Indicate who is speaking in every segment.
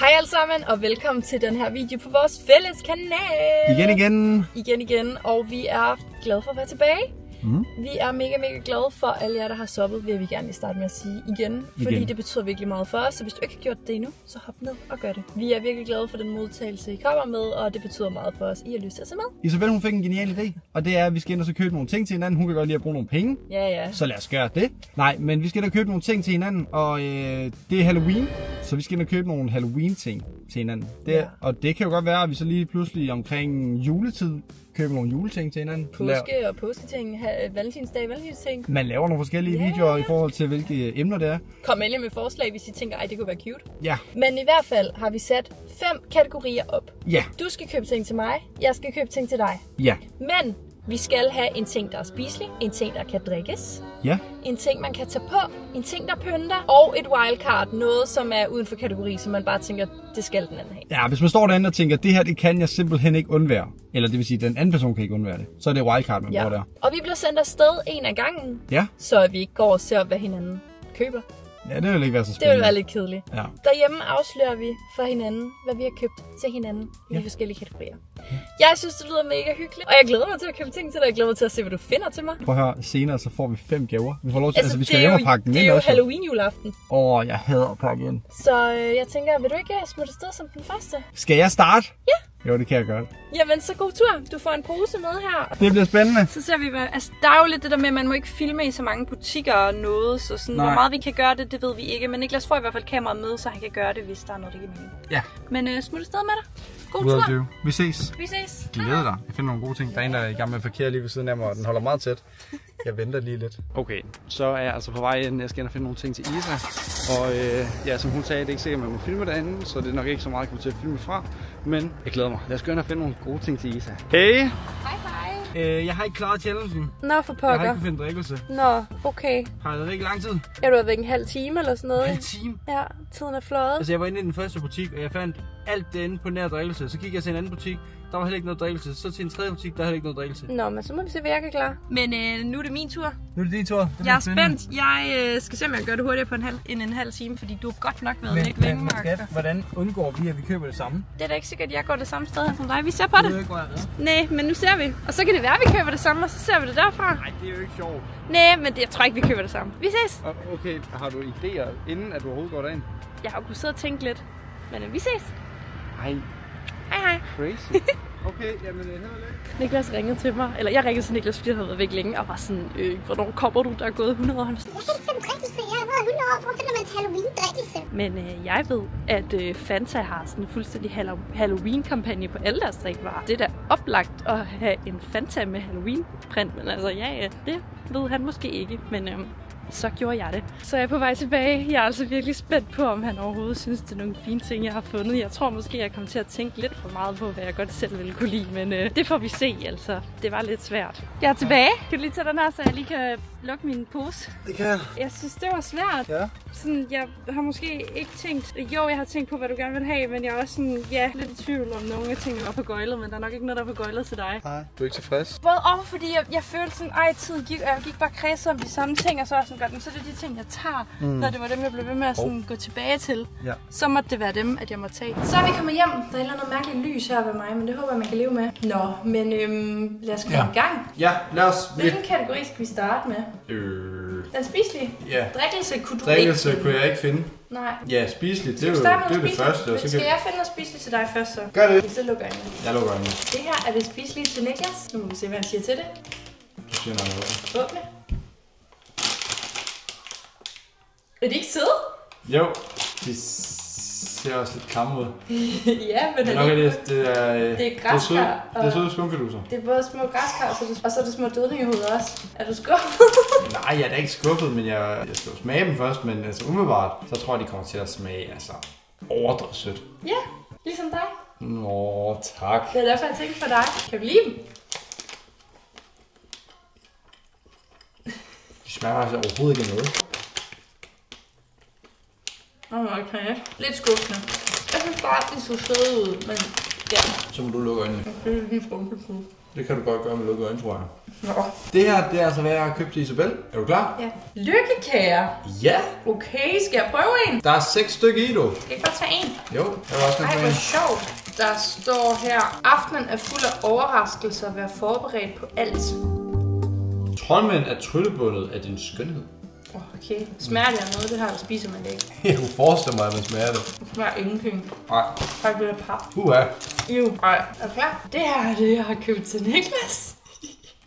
Speaker 1: Hej alle sammen, og velkommen til den her video på vores fælles kanal. Igen. Og vi er glade for at være tilbage. Vi er mega glade for alle jer, der har subbet, vil vi gerne lige starte med at sige igen. Fordi det betyder virkelig meget for os, så hvis du ikke har gjort det endnu, så hop ned og gør det. Vi er virkelig glade for den modtagelse, I kommer med, og det betyder meget for os, I har lyst til at se med.
Speaker 2: Isabel, hun fik en genial idé, og det er, at vi skal ind og så købe nogle ting til hinanden. Hun kan godt lide at bruge nogle penge.
Speaker 1: Ja.
Speaker 2: Så lad os gøre det. Nej, men vi skal ind og købe nogle ting til hinanden, og det er Halloween, så vi skal ind og købe nogle Halloween-ting til hinanden. Og det kan jo godt være, at vi så lige pludselig omkring juletid køber nogle juleting til hinanden.
Speaker 1: Påske og påsketing, valentinsting.
Speaker 2: Man laver nogle forskellige videoer i forhold til, hvilke emner det er.
Speaker 1: Kom endelig med forslag, hvis I tænker, ej, det kunne være cute.
Speaker 2: Ja.
Speaker 1: Men i hvert fald har vi sat 5 kategorier op.
Speaker 2: Ja.
Speaker 1: Du skal købe ting til mig, jeg skal købe ting til dig.
Speaker 2: Ja.
Speaker 1: Men vi skal have en ting, der er spiselig, en ting, der kan drikkes,
Speaker 2: ja,
Speaker 1: en ting, man kan tage på, en ting, der pynter, og et wildcard, noget, som er uden for kategori, som man bare tænker, det skal den anden have.
Speaker 2: Ja, hvis man står derinde og tænker, det her, det kan jeg simpelthen ikke undvære, eller det vil sige, den anden person kan ikke undvære det, så er det wildcard, man bruger der.
Speaker 1: Og vi bliver sendt afsted en af gangen, så vi ikke går og ser, hvad hinanden køber.
Speaker 2: Ja, det vil ikke være så spændende.
Speaker 1: Det vil være lidt kedeligt.
Speaker 2: Ja.
Speaker 1: Derhjemme afslører vi for hinanden, hvad vi har købt til hinanden i de forskellige kategorier. Jeg synes, det lyder mega hyggeligt, og jeg glæder mig til at købe ting til dig. Jeg glæder mig til at se, hvad du finder til mig.
Speaker 2: Prøv at høre, senere så får vi 5 gaver. Vi får lov til, vi skal hjem og pakke dem ind også.
Speaker 1: Det er jo Halloween-juleaften.
Speaker 2: Jeg hader at pakke ind.
Speaker 1: Så jeg tænker, vil du ikke smutte afsted som den første?
Speaker 2: Skal jeg starte?
Speaker 1: Ja.
Speaker 2: Jo, det kan jeg godt.
Speaker 1: Jamen, så god tur. Du får en pose med her.
Speaker 2: Det bliver spændende.
Speaker 1: Så ser vi, altså der er jo lidt det der med, at man må ikke filme i så mange butikker og noget, så sådan, hvor meget vi kan gøre det, det ved vi ikke. Men Niklas får i hvert fald kameraet med, så han kan gøre det, hvis der er noget, der giver mening.
Speaker 2: Ja.
Speaker 1: Men smut afsted med dig. God tur.
Speaker 2: Vi ses.
Speaker 1: Vi ses.
Speaker 2: Glæder dig. Jeg finder nogle gode ting. Der er en, der er i gang med at parkere lige ved siden af mig, og den holder meget tæt. Jeg venter lige lidt. Okay, så er jeg altså på vej ind. Jeg skal ind og finde nogle ting til Isa. Og som hun sagde, det er ikke sikkert, at man må filme derinde, så det er nok ikke så meget, jeg kommer til at filme fra. Men jeg glæder mig. Lad os gå ind og finde nogle gode ting til Isa. Hey!
Speaker 1: Hej.
Speaker 2: Jeg har ikke klaret challengen.
Speaker 1: Nå, for pokker.
Speaker 2: Jeg har ikke kunnet finde drikkelse.
Speaker 1: Nå, okay.
Speaker 2: Har det ikke lang tid?
Speaker 1: Ja, du har været en halv time eller sådan noget.
Speaker 2: En halv time?
Speaker 1: Ja, tiden er fløjet.
Speaker 2: Altså, jeg var inde i den første butik, og jeg fandt alt det inde på nær drikkelse. Så gik jeg til en anden butik. Der var heller ikke noget drikkelse. Så til en tredje butik, der er heller ikke noget drikkelse.
Speaker 1: Nå, men så må vi se, hvad jeg kan klare. Men nu er det min tur.
Speaker 2: Nu er det din tur.
Speaker 1: Jeg er spændt. Jeg skal se, om jeg gør det hurtigere på en halv time, fordi du har godt nok været væk længe, Mark.
Speaker 2: Hvordan undgår vi, at vi køber det samme?
Speaker 1: Det er da ikke sikkert, at jeg går det samme sted her som dig. Vi ser på det. Nej, men nu ser vi. Og så kan det være, at vi køber det samme, og så ser vi det derfra.
Speaker 2: Nej, det er jo ikke sjovt.
Speaker 1: Nej, men jeg tror ikke, vi køber det samme. Vi ses.
Speaker 2: Okay, har du idéer, inden at du overhovedet går derind?
Speaker 1: Jeg har jo kunnet sidde og tænke lidt. Men vi ses.
Speaker 2: Hej.
Speaker 1: Hej.
Speaker 2: Crazy. Okay, jamen held og lykke.
Speaker 1: Niklas ringede til mig, eller jeg ringede til Niklas, fordi han havde været væk længe, og var sådan, hvornår kommer du, der er gået 100 år? Han var sådan,
Speaker 3: jeg kan ikke finde drikkelse, jeg har været 100 år, hvor finder man Halloween-drikkelse?
Speaker 1: Men jeg ved, at Fanta har sådan en fuldstændig Halloween-kampagne på alle deres drikvarer. Det er da oplagt at have en Fanta med Halloween-print, men altså ja, det ved han måske ikke, men så gjorde jeg det. Så jeg er på vej tilbage. Jeg er altså virkelig spændt på, om han overhovedet synes, det er nogle fine ting, jeg har fundet. Jeg tror måske, jeg kom til at tænke lidt for meget på, hvad jeg godt selv ville kunne lide, men det får vi se, altså. Det var lidt svært. Jeg er tilbage. Kan du lige tage den her, så jeg lige kan lukke min pose?
Speaker 2: Det kan jeg.
Speaker 1: Jeg synes, det var svært.
Speaker 2: Ja.
Speaker 1: Sådan, jeg har måske ikke tænkt... Jo, jeg har tænkt på, hvad du gerne vil have, men jeg er også sådan, lidt i tvivl om nogle af tingene var på gøjlet, men der er nok ikke noget, der er på gøjlet til dig.
Speaker 2: Nej, du er ikke tilfreds?
Speaker 1: Både fordi jeg følte sådan, tiden gik, og jeg gik bare kredse om de samme ting, og så var sådan godt, men så er det de ting, jeg tager, når det var dem, jeg blev ved med at sådan, gå tilbage til. Ja. Så måtte det være dem, at jeg må tage. Så er vi kommet hjem. Der er noget mærkeligt lys her ved mig, men det håber jeg, man kan leve med. Nå, men lad os komme i gang.
Speaker 2: Ja, lad os.
Speaker 1: Hvilken kategori skal vi starte med? Den spiselige?
Speaker 2: Ja.
Speaker 1: Drikkelse kunne du
Speaker 2: Drikkelse
Speaker 1: ikke
Speaker 2: kunne jeg ikke finde.
Speaker 1: Nej.
Speaker 2: Ja, spiseligt, det er jo det første.
Speaker 1: Men skal jeg finde noget spiseligt til dig først så?
Speaker 2: Gør det.
Speaker 1: Så lukker øjnene.
Speaker 2: Jeg lukker øjnene.
Speaker 1: Det her er det spiselige til Niklas. Nu må vi se, hvad han siger til det.
Speaker 2: Du siger noget.
Speaker 1: Åbne. Er de ikke søde?
Speaker 2: Jo, de ser også lidt klamme ud.
Speaker 1: Ja, men
Speaker 2: det er
Speaker 1: græskar.
Speaker 2: Det er søde skumfiduser.
Speaker 1: Det er både små græskar, og så er det små dødningehoveder også. Er du skuffet?
Speaker 2: Nej, jeg er da ikke skuffet, men jeg skal jo smage dem først. Men altså umiddelbart, så tror jeg, de kommer til at smage overdrevet sødt.
Speaker 1: Ja, ligesom dig.
Speaker 2: Nå, tak.
Speaker 1: Det er derfor, jeg tænkte på dig. Kan du lide dem?
Speaker 2: De smager altså overhovedet ikke af noget.
Speaker 1: Okay. Lidt skuffende. Jeg synes bare, at de så søde ud, men ja.
Speaker 2: Så må du lukke øjnene.
Speaker 1: Det er lige skumfiduser.
Speaker 2: Det kan du godt gøre med lukkede øjne, tror jeg.
Speaker 1: Nå.
Speaker 2: Det her, det er altså, hvad jeg har købt til Isabel. Er du klar?
Speaker 1: Ja. Lykkekager.
Speaker 2: Ja.
Speaker 1: Okay, skal jeg prøve en?
Speaker 2: Der er 6 stykker i, du.
Speaker 1: Skal jeg ikke bare tage en?
Speaker 2: Jo, jeg var også
Speaker 1: Ej, hvor sjovt. Der står her, aftenen er fuld af overraskelser. Vær forberedt på alt.
Speaker 2: Troldmænd er tryllebundet af din skønhed.
Speaker 1: Okay. Smager det af noget? Det her, der spiser man det ikke.
Speaker 2: Jeg kunne forestille mig, at man smager det.
Speaker 1: Det smager ingenting.
Speaker 2: Nej.
Speaker 1: Faktisk lidt af pap.
Speaker 2: Jo.
Speaker 1: Ej, er du klar? Det her er det, jeg har købt til Niklas.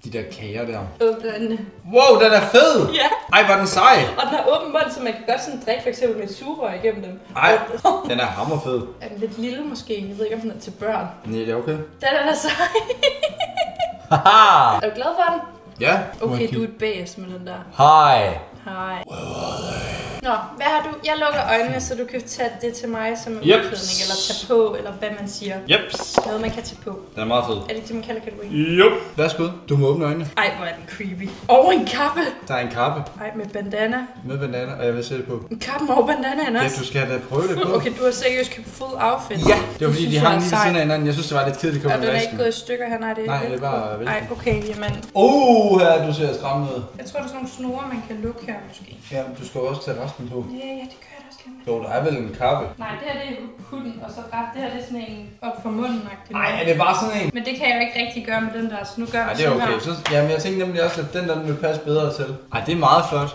Speaker 2: De der kager der.
Speaker 1: Åbne den.
Speaker 2: Wow, den er fed!
Speaker 1: Ja.
Speaker 2: Ej, var den sej!
Speaker 1: Og den har åben mund, så man kan godt sådan drikke for eksempel med et sugerør igennem dem.
Speaker 2: Ej, den er hammerfed.
Speaker 1: Er den lidt lille måske? Jeg ved ikke, om den er til børn.
Speaker 2: Nej, det er okay.
Speaker 1: Den er da sej.
Speaker 2: Haha!
Speaker 1: Er du glad for den?
Speaker 2: Ja.
Speaker 1: Okay, du er et bæs med den der.
Speaker 2: Hej.
Speaker 1: Hej. Nå, hvad har du? Jeg lukker øjnene, så du kan tage det til mig som en udklædning, eller tage på, eller hvad man siger.
Speaker 2: Jeps.
Speaker 1: Noget, man kan tage på.
Speaker 2: Den er meget fed.
Speaker 1: Er det ikke det, man kalder kategori?
Speaker 2: Jo. Værsgo. Du må åbne øjnene.
Speaker 1: Ej, hvor er den creepy. Og en kappe.
Speaker 2: Der er en kappe.
Speaker 1: Ej, med bandana.
Speaker 2: Med bandana, og jeg vil sætte det på.
Speaker 1: En kappe og bandanaen
Speaker 2: Ja,
Speaker 1: også.
Speaker 2: du skal da prøve det på.
Speaker 1: Okay, du har seriøst købt full outfit.
Speaker 2: Ja, det var fordi, de hang lige ved siden af hinanden. Jeg synes, det var lidt kedeligt at komme
Speaker 1: Og
Speaker 2: med
Speaker 1: den er
Speaker 2: vasken.
Speaker 1: ikke gået i stykker her, nej, det er
Speaker 2: Nej, det er bare vel.
Speaker 1: Ej, okay, jamen.
Speaker 2: Her, du ser stram ud.
Speaker 1: Jeg tror, der er sådan nogle snore, man kan lukke her, måske.
Speaker 2: Ja, du skal også tage resten på.
Speaker 1: Ja, det gør jeg da også lige med.
Speaker 2: Jo, der er vel en kappe.
Speaker 1: Nej, det her det er huden, og så ret, det her det er sådan en op for munden-agtig.
Speaker 2: Nej, er det bare sådan en?
Speaker 1: Men det kan jeg jo ikke rigtig gøre med den der, så nu gør
Speaker 2: Nej,
Speaker 1: jeg
Speaker 2: det er
Speaker 1: sådan
Speaker 2: okay.
Speaker 1: her.
Speaker 2: Så, jamen, jeg tænkte nemlig også, at den der vil passe bedre til. Ej, det er meget flot.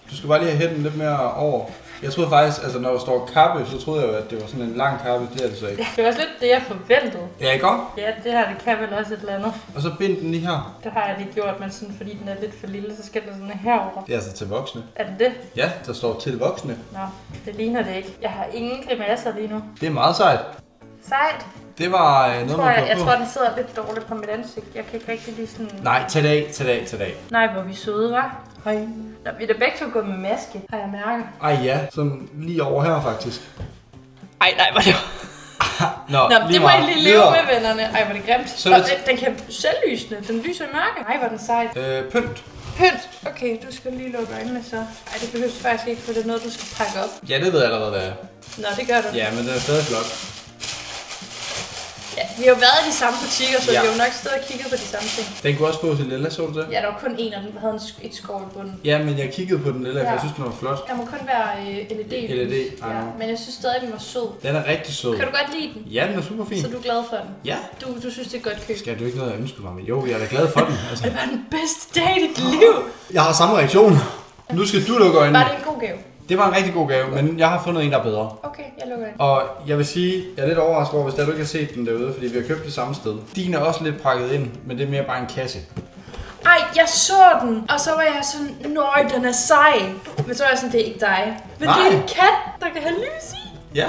Speaker 2: Du skal bare lige have hætten lidt mere over. Jeg troede faktisk, altså når der står kappe, så troede jeg jo, at det var sådan en lang kappe. Det er det så ikke.
Speaker 1: Det var også lidt det, jeg forventede.
Speaker 2: Ja, ikke godt?
Speaker 1: Ja, det her, det kan vel også et eller andet.
Speaker 2: Og så bind den lige her.
Speaker 1: Det har jeg lige gjort, men sådan, fordi den er lidt for lille, så skal den sådan herover.
Speaker 2: Det er altså til voksne.
Speaker 1: Er det det?
Speaker 2: Ja, der står til voksne.
Speaker 1: Nå, det ligner det ikke. Jeg har ingen grimasser lige nu.
Speaker 2: Det er meget sejt.
Speaker 1: Sejt.
Speaker 2: Det var noget, man kunne
Speaker 1: Jeg tror, den sidder lidt dårligt på mit ansigt. Jeg kan ikke rigtig lige sådan...
Speaker 2: Nej, tag det af, tag det af, tag det af.
Speaker 1: Nej, hvor vi søde, hva'? Hej. Nå, vi er da begge to gået med maske, har jeg mærket.
Speaker 2: Ej ja, sådan lige over her faktisk.
Speaker 1: Ej, nej, hvor det
Speaker 2: Nå,
Speaker 1: det må I lige leve med, vennerne. Ej, hvor det grimt.
Speaker 2: Så
Speaker 1: Og den kan selvlysende. Den lyser i mørke. Ej, hvor den sejt.
Speaker 2: Pynt.
Speaker 1: Pynt. Okay, du skal lige lukke øjnene så. Ej, det behøver faktisk ikke, for det er noget, du skal pakke op.
Speaker 2: Ja, det ved jeg allerede, hvad er.
Speaker 1: Nå, det gør du.
Speaker 2: Ja, men det er stadig flot.
Speaker 1: Ja, vi har jo været i de samme butikker, så
Speaker 2: Ja.
Speaker 1: vi har jo nok stået og kigget på de samme ting.
Speaker 2: Den kunne også få til lilla, så du det?
Speaker 1: Ja, der var kun en af dem, der havde et skov i bunden.
Speaker 2: Ja, men jeg kiggede på den lilla, for
Speaker 1: Ja.
Speaker 2: jeg synes, den var flot.
Speaker 1: Der må kun være LED.
Speaker 2: LED,
Speaker 1: Ja, men jeg synes stadig, den var sød.
Speaker 2: Den er rigtig sød.
Speaker 1: Kan du godt lide den?
Speaker 2: Ja, den er super fin.
Speaker 1: Så du er glad for den?
Speaker 2: Ja.
Speaker 1: Du synes, det er et godt køb?
Speaker 2: Skal du ikke noget, jeg ønsker mig? Men jo, jeg er da glad for den. Altså.
Speaker 1: Det var den bedste dag i dit liv.
Speaker 2: Jeg har samme reaktion. Nu skal du lukke øjnene.
Speaker 1: Var det en god gave?
Speaker 2: Det var en rigtig god gave, men jeg har fundet en, der er bedre.
Speaker 1: Okay, jeg lukker den.
Speaker 2: Og jeg vil sige, jeg er lidt overrasket over, hvis der du ikke har set den derude, fordi vi har købt det samme sted. Din er også lidt pakket ind, men det er mere bare en kasse.
Speaker 1: Ej, jeg så den, og så var jeg sådan, nøj, den er sej. Men så var jeg sådan, det er ikke dig. Men det er en kat, der kan have lys i.
Speaker 2: Ja,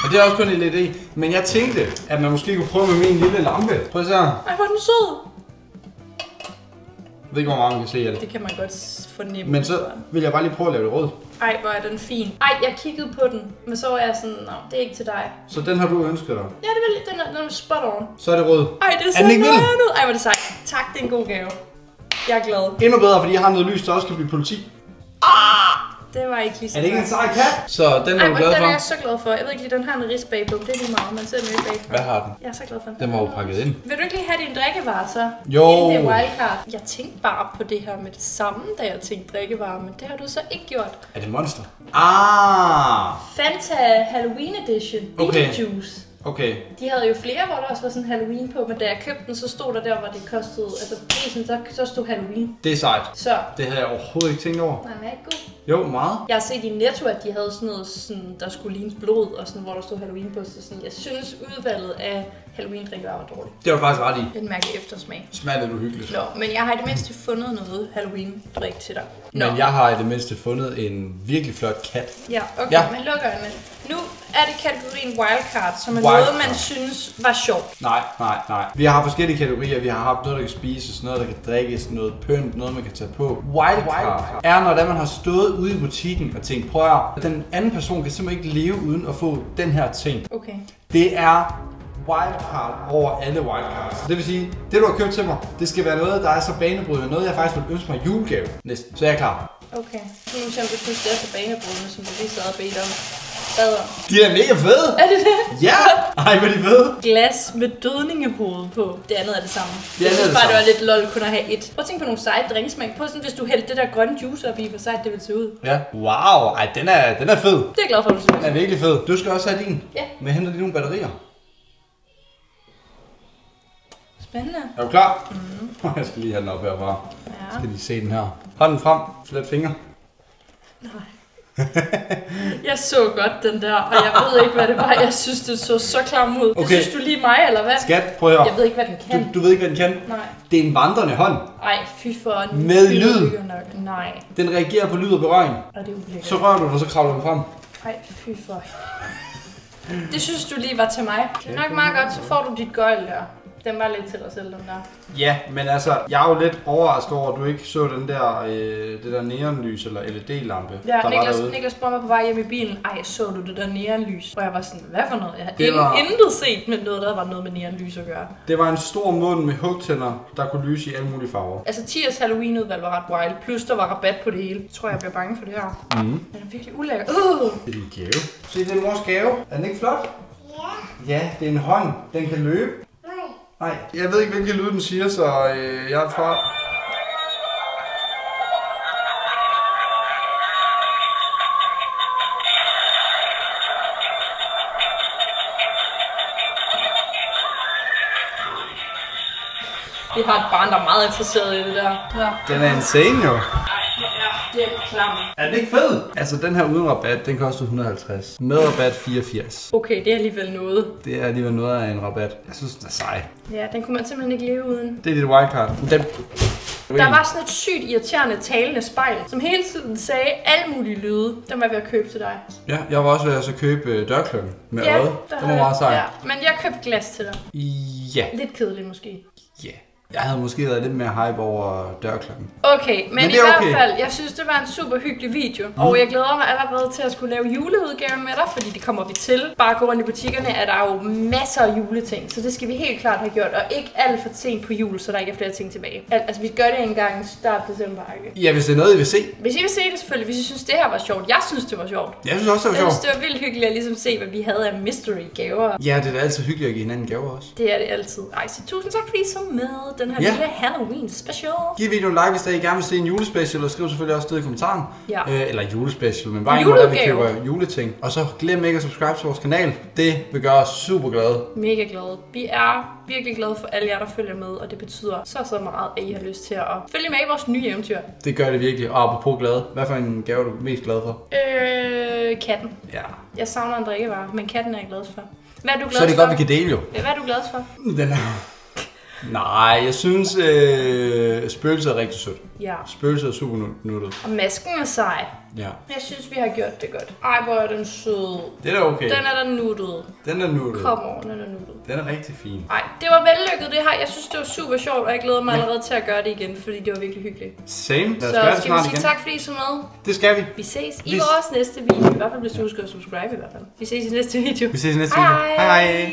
Speaker 2: og det er også kun en LED. Men jeg tænkte, at man måske kunne prøve med min lille lampe. Prøv at se her.
Speaker 1: Ej, hvor er den sød.
Speaker 2: Jeg ved ikke, hvor meget man kan se af det.
Speaker 1: Det kan man godt fornemme.
Speaker 2: Men så vil jeg bare lige prøve at lave det rød.
Speaker 1: Ej, hvor er den fin. Ej, jeg kiggede på den, men så var jeg sådan, nå, det er ikke til dig.
Speaker 2: Så den har du ønsket dig.
Speaker 1: Ja, det var den er spot on.
Speaker 2: Så er det rød.
Speaker 1: Ej, det er så
Speaker 2: den ikke vild?
Speaker 1: ud. Ej, hvor er det sejt. Tak, det er en god gave. Jeg er glad.
Speaker 2: Endnu bedre, fordi jeg har noget lys, der også kan blive politi.
Speaker 1: Det var ikke lige så
Speaker 2: Er det ikke en
Speaker 1: godt.
Speaker 2: sej kat? Så den er
Speaker 1: Ej,
Speaker 2: du
Speaker 1: men
Speaker 2: glad
Speaker 1: den
Speaker 2: for?
Speaker 1: er jeg så glad for. Jeg ved ikke lige, den har en ris bagpå. Det er lige meget, man ser den ikke bagfra.
Speaker 2: Hvad har den?
Speaker 1: Jeg er så glad for den.
Speaker 2: Den var jo pakket ind.
Speaker 1: Vil du ikke lige have din drikkevarer så?
Speaker 2: Jo.
Speaker 1: Inden det er wildcard. Jeg tænkte bare på det her med det samme, da jeg tænkte drikkevarer, men det har du så ikke gjort.
Speaker 2: Er det Monster? Ah!
Speaker 1: Fanta Halloween Edition.
Speaker 2: Okay.
Speaker 1: Juice.
Speaker 2: Okay.
Speaker 1: De havde jo flere, hvor der også var sådan Halloween på, men da jeg købte den, så stod der hvor det kostede, altså prisen, så stod Halloween.
Speaker 2: Det er sejt.
Speaker 1: Så,
Speaker 2: Det havde jeg overhovedet ikke tænkt over.
Speaker 1: nej, den er ikke god.
Speaker 2: Jo, meget.
Speaker 1: Jeg har set i Netto, at de havde sådan noget, sådan, der skulle ligne blod, og sådan, hvor der stod Halloween på. Så sådan, jeg synes, udvalget af Halloween-drikkevarer var dårligt.
Speaker 2: Det var du faktisk ret i.
Speaker 1: Den mærker eftersmag.
Speaker 2: Smager lidt uhyggeligt.
Speaker 1: Nå, men jeg har i det mindste fundet noget Halloween-drik til dig. Nå.
Speaker 2: Men jeg har i det mindste fundet en virkelig flot kat.
Speaker 1: Ja, okay,
Speaker 2: Ja.
Speaker 1: men luk øjnene. Nu er det kategorien wildcard, som er
Speaker 2: Wildcard.
Speaker 1: noget, man synes var sjovt.
Speaker 2: Nej. Vi har forskellige kategorier. Vi har haft noget, der kan spises, noget, der kan drikkes, noget pynt, noget, man kan tage på. Wildcard er, når man har stået ude i butikken og tænkt, prøv at den anden person kan simpelthen ikke leve uden at få den her ting.
Speaker 1: Okay.
Speaker 2: Det er wildcard over alle wildcards. Det vil sige, det du har købt til mig, det skal være noget, der er så banebrydende. Noget, jeg faktisk vil ønske mig i julegave næsten. Så jeg er klar.
Speaker 1: Okay. Nu må vi se, om du synes, det er så banebrydende, som du lige sad og bedt om. Badder.
Speaker 2: De er mega fede.
Speaker 1: Er det det?
Speaker 2: Ja. Ej, hvor er de fede.
Speaker 1: Glas med dødningehoved på. Det andet er det samme.
Speaker 2: Det
Speaker 1: jeg synes
Speaker 2: er
Speaker 1: bare,
Speaker 2: det
Speaker 1: det var lidt lol kun at have et. Prøv at tænke på nogle seje drinksmag. Prøv sådan, hvis du hældte det der grønne juice op i, hvor sejt det ville se ud.
Speaker 2: Ja. Wow. Ej, den er fed.
Speaker 1: Det er jeg glad for, at du synes.
Speaker 2: Den er virkelig fed. Du skal også have din.
Speaker 1: Ja.
Speaker 2: Men henter lige nogle batterier.
Speaker 1: Spændende.
Speaker 2: Er du klar? Jeg skal lige have den op herfra.
Speaker 1: Ja.
Speaker 2: Skal lige se den her. Hånden frem. Slet fingre.
Speaker 1: Nej. Jeg så godt den der, og jeg ved ikke, hvad det var. Jeg synes, det så så klam ud.
Speaker 2: Okay.
Speaker 1: Det synes du lige mig, eller hvad?
Speaker 2: Skat, prøv at høre.
Speaker 1: Jeg ved ikke, hvad den kan.
Speaker 2: Du ved ikke, hvad den kan?
Speaker 1: Nej.
Speaker 2: Det er en vandrende hånd.
Speaker 1: Ej, fy for en.
Speaker 2: Med lyd.
Speaker 1: Nej.
Speaker 2: Den reagerer på lyd og berøring.
Speaker 1: Og det er ulækkert.
Speaker 2: Så rører du den, og så kravler den frem.
Speaker 1: Ej, fy for. Det synes du lige var til mig. Det er nok meget godt, så får du dit gøjl der. Den var lidt til dig selv, den der.
Speaker 2: Ja, men altså, jeg er jo lidt overrasket over, at du ikke så den der, det der neonlys eller LED-lampe,
Speaker 1: Ja,
Speaker 2: der var derude.
Speaker 1: Niklas spurgte mig på vej hjem i bilen. Ej, så du det der neonlys? Og jeg var sådan, hvad for noget? Jeg
Speaker 2: Det
Speaker 1: havde
Speaker 2: var-
Speaker 1: intet set med noget, der var noget med neonlys at gøre.
Speaker 2: Det var en stor mund med hugtænder, der kunne lyse i alle mulige farver.
Speaker 1: Altså, Tias Halloween-udvalg var ret wild. Plus, der var rabat på det hele. Jeg tror, jeg bliver bange for det her. Den er virkelig ulækker.
Speaker 2: Det er din gave. Se, det er mors gave. Er den ikke flot?
Speaker 3: Ja.
Speaker 2: Ja, det er en hånd. Den kan løbe.
Speaker 3: Nej.
Speaker 2: Nej, jeg ved ikke, hvilken lyd den siger, så jeg er fra...
Speaker 1: Vi har et barn, der er meget interesseret i det der. Ja.
Speaker 2: Den er insane jo.
Speaker 1: Det er klam.
Speaker 2: Er den ikke fed? Altså, den her uden rabat, den koster 150. Med rabat 84.
Speaker 1: Okay, det er alligevel noget.
Speaker 2: Det er alligevel noget af en rabat. Jeg synes, den er sej.
Speaker 1: Ja, den kunne man simpelthen ikke leve uden.
Speaker 2: Det er dit wildcard. Den...
Speaker 1: Der var sådan et sygt irriterende talende spejl, som hele tiden sagde alle mulige lyde. Den var jeg ved at købe til dig.
Speaker 2: Ja, jeg var også ved at så købe dørklokken med øjet. Den var meget sej.
Speaker 1: Ja, men jeg købte glas til dig.
Speaker 2: Ja.
Speaker 1: Lidt kedeligt måske.
Speaker 2: Ja. Jeg havde måske været lidt mere hype over dørklokken.
Speaker 1: Okay, men
Speaker 2: det
Speaker 1: i
Speaker 2: er
Speaker 1: hvert
Speaker 2: okay.
Speaker 1: fald, jeg synes, det var en super hyggelig video. Og jeg glæder mig allerede til at skulle lave juleudgaven med dig, fordi det kommer vi til. Bare gå rundt i butikkerne, er der jo masser af juleting, så det skal vi helt klart have gjort. Og ikke alt for sent på jul, så der ikke er flere ting tilbage. Altså, vi gør det en gang start december.
Speaker 2: Ja, hvis det er noget, I vil se.
Speaker 1: Hvis I vil se det selvfølgelig, hvis I synes, det her var sjovt. Jeg synes, det var sjovt.
Speaker 2: Jeg synes også, det var
Speaker 1: Jeg
Speaker 2: sjovt.
Speaker 1: synes, det var vildt hyggeligt at ligesom se, hvad vi havde af mystery gaver.
Speaker 2: Ja, det er da altid hyggeligt at give hinanden gaver også.
Speaker 1: Det er det altid. Ej, så tusind tak, fordi I så med den her
Speaker 2: Ja.
Speaker 1: lille Halloween special.
Speaker 2: Giv videoen en like, hvis I gerne vil se en julespecial, og skriv selvfølgelig også det i kommentaren.
Speaker 1: Ja.
Speaker 2: Eller julespecial, men bare en, hvordan vi
Speaker 1: Julegave.
Speaker 2: køber juleting. Og så glem ikke at subscribe til vores kanal. Det vil gøre os super glade.
Speaker 1: Mega glade. Vi er virkelig glade for alle jer, der følger med, og det betyder så meget, at I har lyst til at følge med i vores nye eventyr.
Speaker 2: Det gør det virkelig. Og apropos glad, hvad for en gave er du mest glad for?
Speaker 1: Katten.
Speaker 2: Ja.
Speaker 1: Jeg savner en drikkevare, men katten er jeg glad for. Hvad er du glad
Speaker 2: Så er det
Speaker 1: for?
Speaker 2: godt, vi kan dele jo.
Speaker 1: Hvad er du glad for?
Speaker 2: Den er... Nej, jeg synes spøgelset er rigtig sødt.
Speaker 1: Ja.
Speaker 2: Spøgelset er super nuttet.
Speaker 1: Og masken er sej.
Speaker 2: Ja.
Speaker 1: Jeg synes, vi har gjort det godt. Ej, hvor er den sød.
Speaker 2: Det er da okay.
Speaker 1: Den er da nuttet.
Speaker 2: Den er nuttet.
Speaker 1: Kom over, den er nuttet.
Speaker 2: Den er rigtig fin.
Speaker 1: Ej, det var vellykket det her. Jeg synes, det var super sjovt, og jeg glæder mig allerede til at gøre det igen, fordi det var virkelig hyggeligt.
Speaker 2: Same. Lad os
Speaker 1: Så
Speaker 2: gøre det
Speaker 1: skal vi
Speaker 2: snart
Speaker 1: sige
Speaker 2: igen.
Speaker 1: tak, fordi I så med.
Speaker 2: Det skal vi.
Speaker 1: Vi ses i vores næste video. I hvert fald, hvis du husker at subscribe i hvert fald. Vi ses i næste video.
Speaker 2: Vi ses i næste video. Hej hej.